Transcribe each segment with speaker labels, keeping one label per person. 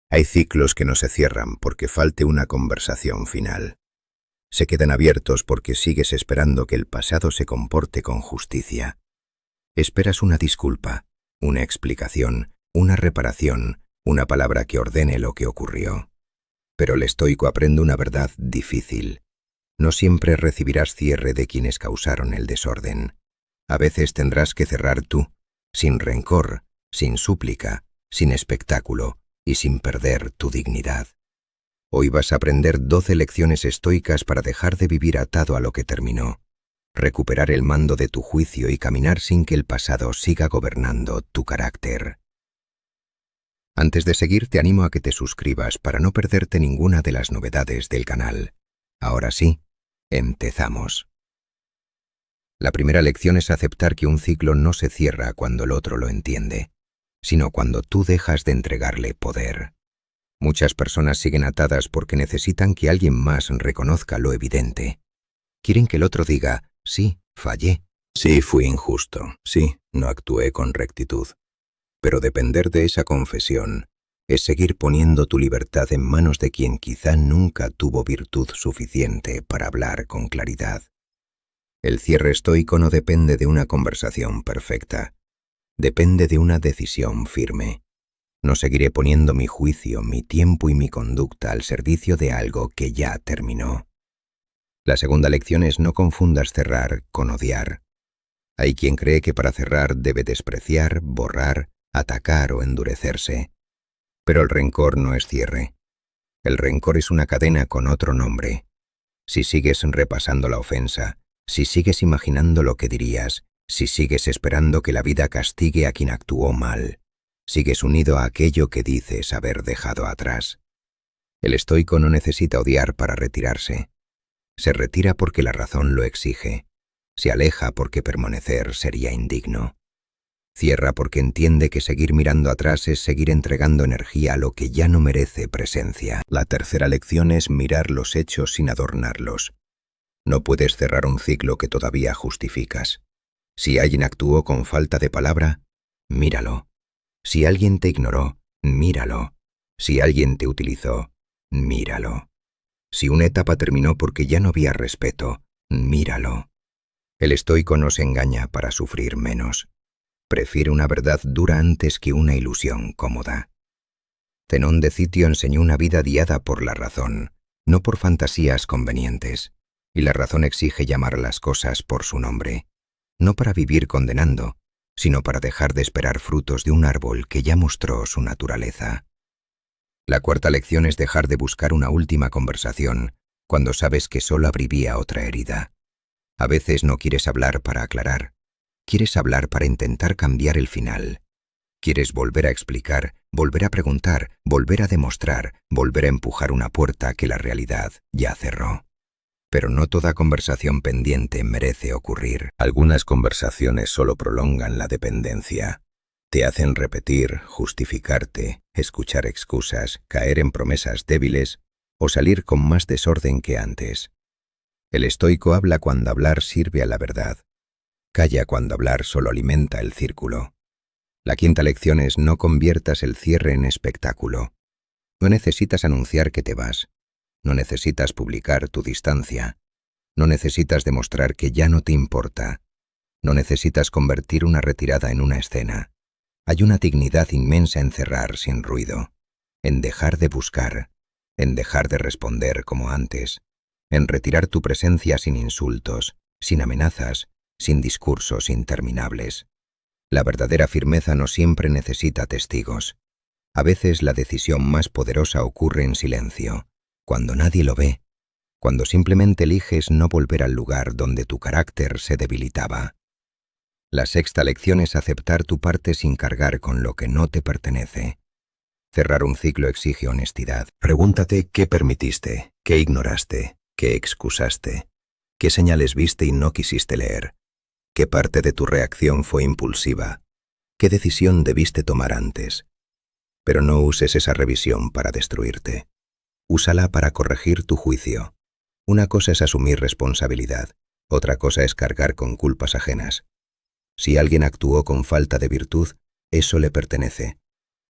Speaker 1: Hay ciclos que no se cierran porque falte una conversación final. Se quedan abiertos porque sigues esperando que el pasado se comporte con justicia. Esperas una disculpa, una explicación, una reparación, una palabra que ordene lo que ocurrió. Pero el estoico aprende una verdad difícil. No siempre recibirás cierre de quienes causaron el desorden. A veces tendrás que cerrar tú, sin rencor, sin súplica, sin espectáculo y sin perder tu dignidad. Hoy vas a aprender 12 lecciones estoicas para dejar de vivir atado a lo que terminó, recuperar el mando de tu juicio y caminar sin que el pasado siga gobernando tu carácter. Antes de seguir, te animo a que te suscribas para no perderte ninguna de las novedades del canal. Ahora sí, empezamos. La primera lección es aceptar que un ciclo no se cierra cuando el otro lo entiende, sino cuando tú dejas de entregarle poder. Muchas personas siguen atadas porque necesitan que alguien más reconozca lo evidente. Quieren que el otro diga, sí, fallé. Sí, fui injusto. Sí, no actué con rectitud. Pero depender de esa confesión es seguir poniendo tu libertad en manos de quien quizá nunca tuvo virtud suficiente para hablar con claridad. El cierre estoico no depende de una conversación perfecta. Depende de una decisión firme. No seguiré poniendo mi juicio, mi tiempo y mi conducta al servicio de algo que ya terminó. La segunda lección es no confundas cerrar con odiar. Hay quien cree que para cerrar debe despreciar, borrar, atacar o endurecerse. Pero el rencor no es cierre. El rencor es una cadena con otro nombre. Si sigues repasando la ofensa, si sigues imaginando lo que dirías, si sigues esperando que la vida castigue a quien actuó mal, sigues unido a aquello que dices haber dejado atrás. El estoico no necesita odiar para retirarse. Se retira porque la razón lo exige. Se aleja porque permanecer sería indigno. Cierra porque entiende que seguir mirando atrás es seguir entregando energía a lo que ya no merece presencia. La tercera lección es mirar los hechos sin adornarlos. No puedes cerrar un ciclo que todavía justificas. Si alguien actuó con falta de palabra, míralo. Si alguien te ignoró, míralo. Si alguien te utilizó, míralo. Si una etapa terminó porque ya no había respeto, míralo. El estoico no se engaña para sufrir menos. Prefiere una verdad dura antes que una ilusión cómoda. Zenón de Citio enseñó una vida guiada por la razón, no por fantasías convenientes, y la razón exige llamar a las cosas por su nombre, no para vivir condenando, sino para dejar de esperar frutos de un árbol que ya mostró su naturaleza. La cuarta lección es dejar de buscar una última conversación cuando sabes que solo abriría otra herida. A veces no quieres hablar para aclarar. Quieres hablar para intentar cambiar el final. Quieres volver a explicar, volver a preguntar, volver a demostrar, volver a empujar una puerta que la realidad ya cerró. Pero no toda conversación pendiente merece ocurrir. Algunas conversaciones solo prolongan la dependencia. Te hacen repetir, justificarte, escuchar excusas, caer en promesas débiles o salir con más desorden que antes. El estoico habla cuando hablar sirve a la verdad. Calla cuando hablar solo alimenta el círculo. La quinta lección es no conviertas el cierre en espectáculo. No necesitas anunciar que te vas. No necesitas publicar tu distancia. No necesitas demostrar que ya no te importa. No necesitas convertir una retirada en una escena. Hay una dignidad inmensa en cerrar sin ruido, en dejar de buscar, en dejar de responder como antes, en retirar tu presencia sin insultos, sin amenazas, sin discursos interminables. La verdadera firmeza no siempre necesita testigos. A veces la decisión más poderosa ocurre en silencio, cuando nadie lo ve, cuando simplemente eliges no volver al lugar donde tu carácter se debilitaba. La sexta lección es aceptar tu parte sin cargar con lo que no te pertenece. Cerrar un ciclo exige honestidad. Pregúntate qué permitiste, qué ignoraste, qué excusaste, qué señales viste y no quisiste leer. ¿Qué parte de tu reacción fue impulsiva? ¿Qué decisión debiste tomar antes? Pero no uses esa revisión para destruirte. Úsala para corregir tu juicio. Una cosa es asumir responsabilidad, otra cosa es cargar con culpas ajenas. Si alguien actuó con falta de virtud, eso le pertenece.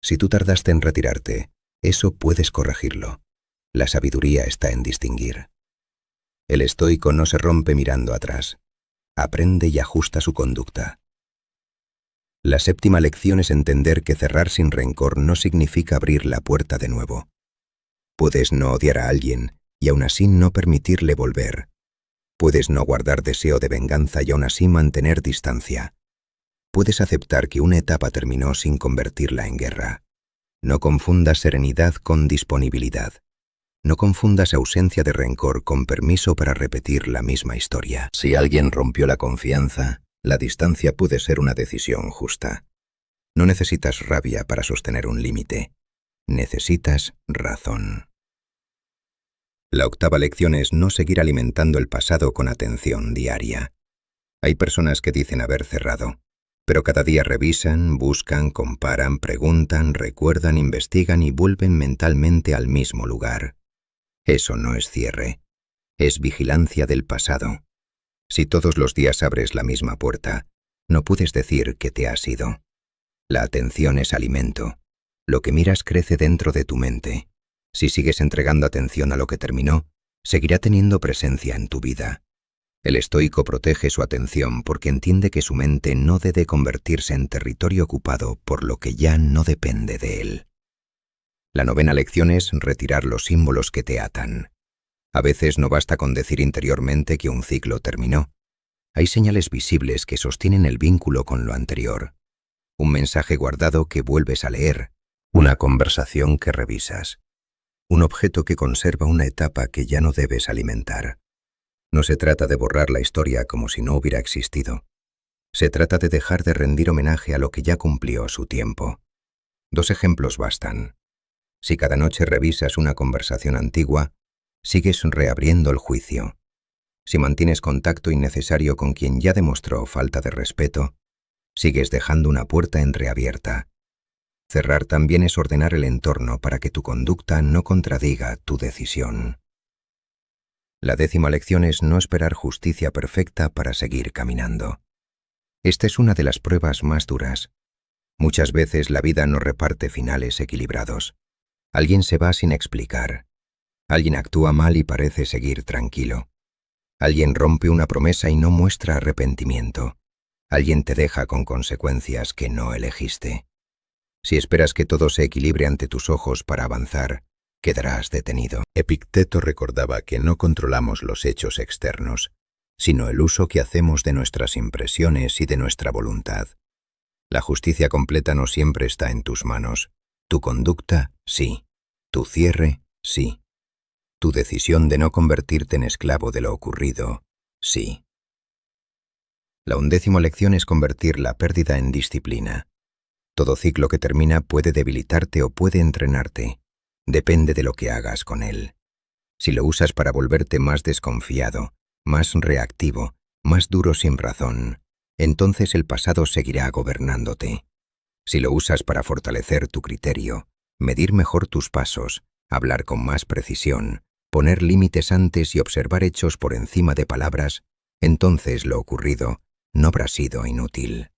Speaker 1: Si tú tardaste en retirarte, Eso puedes corregirlo. La sabiduría está en distinguir. El estoico no se rompe mirando atrás. Aprende y ajusta su conducta. La séptima lección es entender que cerrar sin rencor no significa abrir la puerta de nuevo. Puedes no odiar a alguien y aún así no permitirle volver. Puedes no guardar deseo de venganza y aún así mantener distancia. Puedes aceptar que una etapa terminó sin convertirla en guerra. No confundas serenidad con disponibilidad. No confundas ausencia de rencor con permiso para repetir la misma historia. Si alguien rompió la confianza, la distancia puede ser una decisión justa. No necesitas rabia para sostener un límite. Necesitas razón. La octava lección es no seguir alimentando el pasado con atención diaria. Hay personas que dicen haber cerrado, pero cada día revisan, buscan, comparan, preguntan, recuerdan, investigan y vuelven mentalmente al mismo lugar. Eso no es cierre, es vigilancia del pasado. Si todos los días abres la misma puerta, no puedes decir que te has ido. La atención es alimento. Lo que miras crece dentro de tu mente. Si sigues entregando atención a lo que terminó, seguirá teniendo presencia en tu vida. El estoico protege su atención porque entiende que su mente no debe convertirse en territorio ocupado por lo que ya no depende de él. La novena lección es retirar los símbolos que te atan. A veces no basta con decir interiormente que un ciclo terminó. Hay señales visibles que sostienen el vínculo con lo anterior. Un mensaje guardado que vuelves a leer. Una conversación que revisas. Un objeto que conserva una etapa que ya no debes alimentar. No se trata de borrar la historia como si no hubiera existido. Se trata de dejar de rendir homenaje a lo que ya cumplió su tiempo. 2 ejemplos bastan. Si cada noche revisas una conversación antigua, sigues reabriendo el juicio. Si mantienes contacto innecesario con quien ya demostró falta de respeto, sigues dejando una puerta entreabierta. Cerrar también es ordenar el entorno para que tu conducta no contradiga tu decisión. La 10ª lección es no esperar justicia perfecta para seguir caminando. Esta es una de las pruebas más duras. Muchas veces la vida no reparte finales equilibrados. Alguien se va sin explicar. Alguien actúa mal y parece seguir tranquilo. Alguien rompe una promesa y no muestra arrepentimiento. Alguien te deja con consecuencias que no elegiste. Si esperas que todo se equilibre ante tus ojos para avanzar, quedarás detenido. Epicteto recordaba que no controlamos los hechos externos, sino el uso que hacemos de nuestras impresiones y de nuestra voluntad. La justicia completa no siempre está en tus manos. Tu conducta, sí. Tu cierre, sí. Tu decisión de no convertirte en esclavo de lo ocurrido, sí. La 11ª lección es convertir la pérdida en disciplina. Todo ciclo que termina puede debilitarte o puede entrenarte. Depende de lo que hagas con él. Si lo usas para volverte más desconfiado, más reactivo, más duro sin razón, entonces el pasado seguirá gobernándote. Si lo usas para fortalecer tu criterio, medir mejor tus pasos, hablar con más precisión, poner límites antes y observar hechos por encima de palabras, entonces lo ocurrido no habrá sido inútil.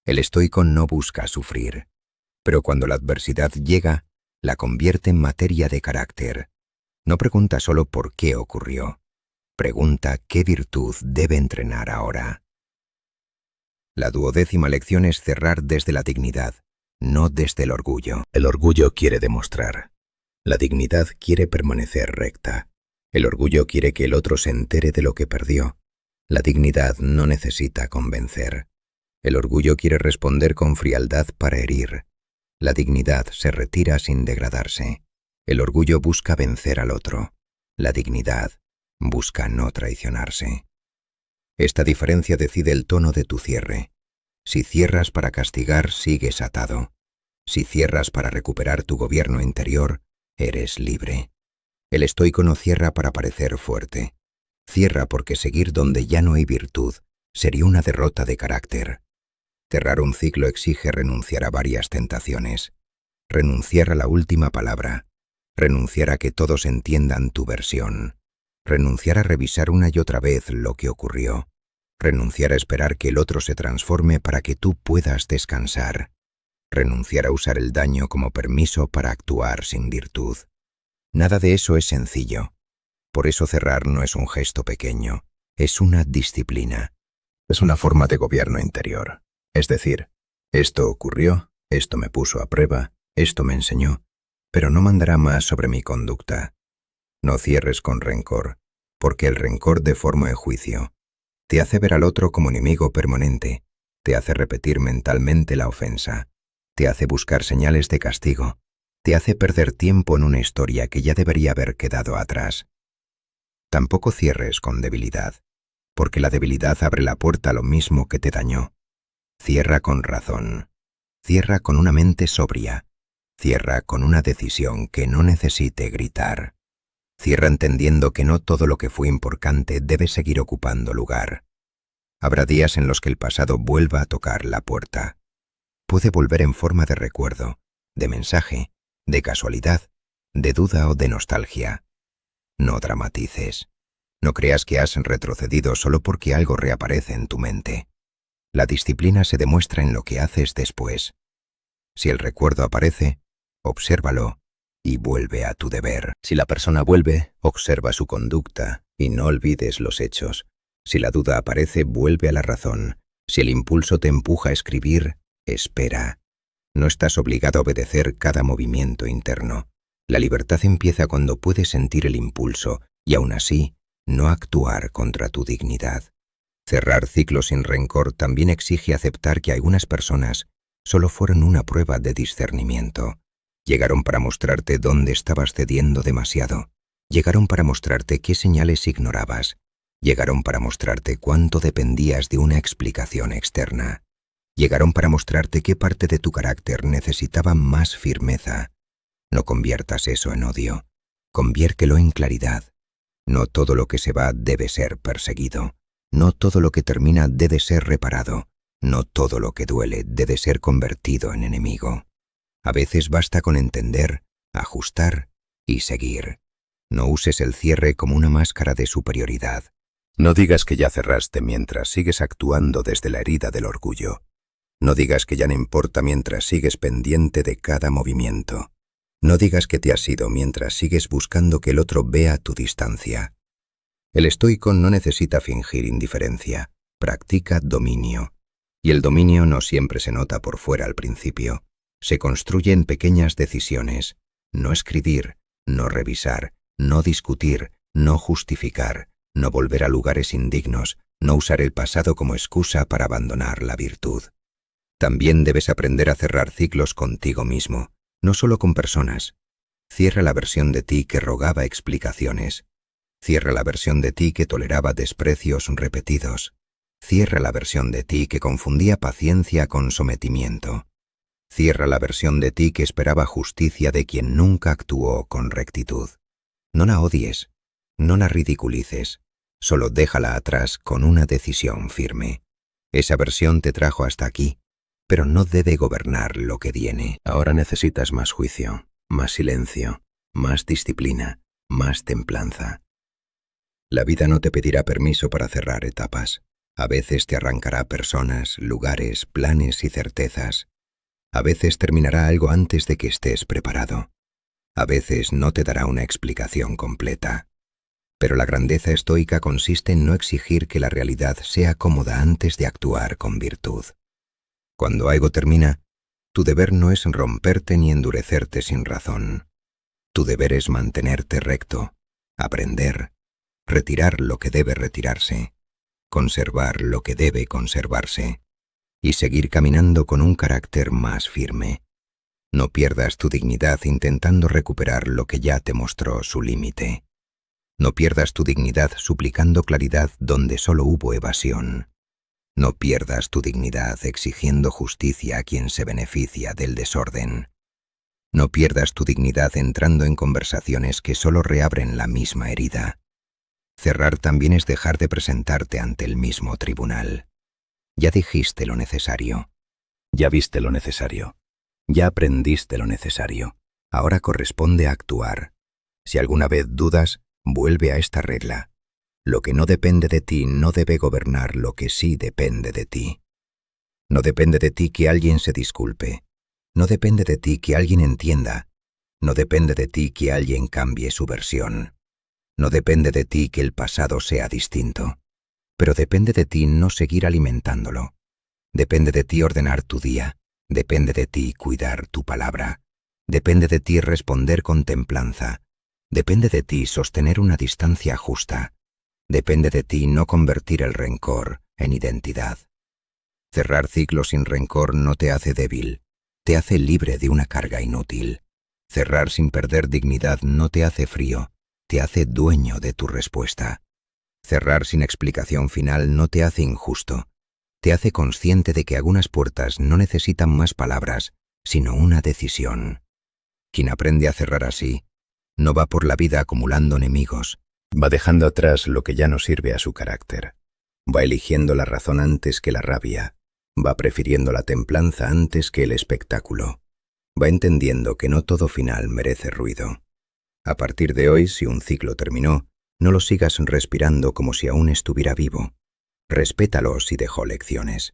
Speaker 1: El estoico no busca sufrir, pero cuando la adversidad llega, la convierte en materia de carácter. No pregunta solo por qué ocurrió, pregunta qué virtud debe entrenar ahora. La 12ª lección es cerrar desde la dignidad, no desde el orgullo. El orgullo quiere demostrar. La dignidad quiere permanecer recta. El orgullo quiere que el otro se entere de lo que perdió. La dignidad no necesita convencer. El orgullo quiere responder con frialdad para herir. La dignidad se retira sin degradarse. El orgullo busca vencer al otro. La dignidad busca no traicionarse. Esta diferencia decide el tono de tu cierre. Si cierras para castigar, sigues atado. Si cierras para recuperar tu gobierno interior, eres libre. El estoico no cierra para parecer fuerte. Cierra porque seguir donde ya no hay virtud sería una derrota de carácter. Cerrar un ciclo exige renunciar a varias tentaciones. Renunciar a la última palabra. Renunciar a que todos entiendan tu versión. Renunciar a revisar una y otra vez lo que ocurrió. Renunciar a esperar que el otro se transforme para que tú puedas descansar. renunciar a usar el daño como permiso para actuar sin virtud. Nada de eso es sencillo. Por eso cerrar no es un gesto pequeño, es una disciplina. Es una forma de gobierno interior. Es decir, esto ocurrió, esto me puso a prueba, esto me enseñó, pero no mandará más sobre mi conducta. No cierres con rencor, porque el rencor deforma el juicio. Te hace ver al otro como enemigo permanente, te hace repetir mentalmente la ofensa, te hace buscar señales de castigo, te hace perder tiempo en una historia que ya debería haber quedado atrás. Tampoco cierres con debilidad, porque la debilidad abre la puerta a lo mismo que te dañó. Cierra con razón, cierra con una mente sobria, cierra con una decisión que no necesite gritar. Cierra entendiendo que no todo lo que fue importante debe seguir ocupando lugar. Habrá días en los que el pasado vuelva a tocar la puerta. Puede volver en forma de recuerdo, de mensaje, de casualidad, de duda o de nostalgia. No dramatices. No creas que has retrocedido solo porque algo reaparece en tu mente. La disciplina se demuestra en lo que haces después. Si el recuerdo aparece, obsérvalo y vuelve a tu deber. Si la persona vuelve, observa su conducta y no olvides los hechos. Si la duda aparece, vuelve a la razón. Si el impulso te empuja a escribir, espera. No estás obligado a obedecer cada movimiento interno. La libertad empieza cuando puedes sentir el impulso y aún así no actuar contra tu dignidad. Cerrar ciclos sin rencor también exige aceptar que algunas personas solo fueron una prueba de discernimiento. Llegaron para mostrarte dónde estabas cediendo demasiado. Llegaron para mostrarte qué señales ignorabas. Llegaron para mostrarte cuánto dependías de una explicación externa. Llegaron para mostrarte qué parte de tu carácter necesitaba más firmeza. No conviertas eso en odio. Conviértelo en claridad. No todo lo que se va debe ser perseguido. No todo lo que termina debe ser reparado. No todo lo que duele debe ser convertido en enemigo. A veces basta con entender, ajustar y seguir. No uses el cierre como una máscara de superioridad. No digas que ya cerraste mientras sigues actuando desde la herida del orgullo. No digas que ya no importa mientras sigues pendiente de cada movimiento. No digas que te has ido mientras sigues buscando que el otro vea tu distancia. El estoico no necesita fingir indiferencia, practica dominio. Y el dominio no siempre se nota por fuera al principio. Se construye en pequeñas decisiones. No escribir, no revisar, no discutir, no justificar, no volver a lugares indignos, no usar el pasado como excusa para abandonar la virtud. También debes aprender a cerrar ciclos contigo mismo, no solo con personas. Cierra la versión de ti que rogaba explicaciones. Cierra la versión de ti que toleraba desprecios repetidos. Cierra la versión de ti que confundía paciencia con sometimiento. Cierra la versión de ti que esperaba justicia de quien nunca actuó con rectitud. No la odies, no la ridiculices, solo déjala atrás con una decisión firme. Esa versión te trajo hasta aquí, pero no debe gobernar lo que viene. Ahora necesitas más juicio, más silencio, más disciplina, más templanza. La vida no te pedirá permiso para cerrar etapas. A veces te arrancará personas, lugares, planes y certezas. A veces terminará algo antes de que estés preparado. A veces no te dará una explicación completa. Pero la grandeza estoica consiste en no exigir que la realidad sea cómoda antes de actuar con virtud. Cuando algo termina, tu deber no es romperte ni endurecerte sin razón. Tu deber es mantenerte recto, aprender, retirar lo que debe retirarse, conservar lo que debe conservarse y seguir caminando con un carácter más firme. No pierdas tu dignidad intentando recuperar lo que ya te mostró su límite. No pierdas tu dignidad suplicando claridad donde solo hubo evasión. No pierdas tu dignidad exigiendo justicia a quien se beneficia del desorden. No pierdas tu dignidad entrando en conversaciones que solo reabren la misma herida. Cerrar también es dejar de presentarte ante el mismo tribunal. Ya dijiste lo necesario. Ya viste lo necesario. Ya aprendiste lo necesario. Ahora corresponde actuar. Si alguna vez dudas, vuelve a esta regla. Lo que no depende de ti no debe gobernar lo que sí depende de ti. No depende de ti que alguien se disculpe. No depende de ti que alguien entienda. No depende de ti que alguien cambie su versión. No depende de ti que el pasado sea distinto. Pero depende de ti no seguir alimentándolo. Depende de ti ordenar tu día. Depende de ti cuidar tu palabra. Depende de ti responder con templanza. Depende de ti sostener una distancia justa. Depende de ti no convertir el rencor en identidad. Cerrar ciclos sin rencor no te hace débil, te hace libre de una carga inútil. Cerrar sin perder dignidad no te hace frío, te hace dueño de tu respuesta. Cerrar sin explicación final no te hace injusto, te hace consciente de que algunas puertas no necesitan más palabras, sino una decisión. Quien aprende a cerrar así, no va por la vida acumulando enemigos, va dejando atrás lo que ya no sirve a su carácter. Va eligiendo la razón antes que la rabia, va prefiriendo la templanza antes que el espectáculo. Va entendiendo que no todo final merece ruido. A partir de hoy, si un ciclo terminó, no lo sigas respirando como si aún estuviera vivo. Respétalo si dejó lecciones.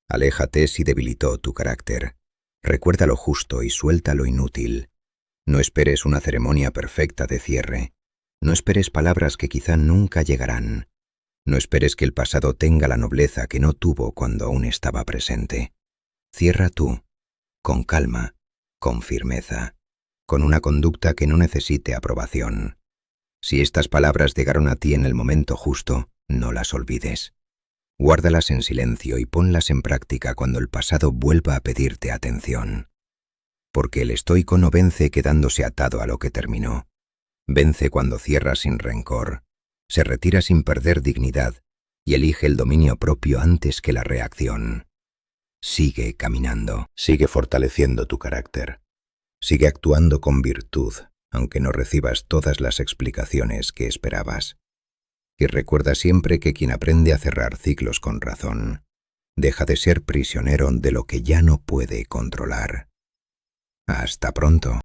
Speaker 1: Aléjate si debilitó tu carácter. Recuerda lo justo y suelta lo inútil. No esperes una ceremonia perfecta de cierre. No esperes palabras que quizá nunca llegarán. No esperes que el pasado tenga la nobleza que no tuvo cuando aún estaba presente. Cierra tú, con calma, con firmeza, con una conducta que no necesite aprobación. Si estas palabras llegaron a ti en el momento justo, no las olvides. Guárdalas en silencio y ponlas en práctica cuando el pasado vuelva a pedirte atención. Porque el estoico no vence quedándose atado a lo que terminó. Vence cuando cierra sin rencor, se retira sin perder dignidad y elige el dominio propio antes que la reacción. Sigue caminando, sigue fortaleciendo tu carácter, sigue actuando con virtud, aunque no recibas todas las explicaciones que esperabas. Y recuerda siempre que quien aprende a cerrar ciclos con razón, deja de ser prisionero de lo que ya no puede controlar. Hasta pronto.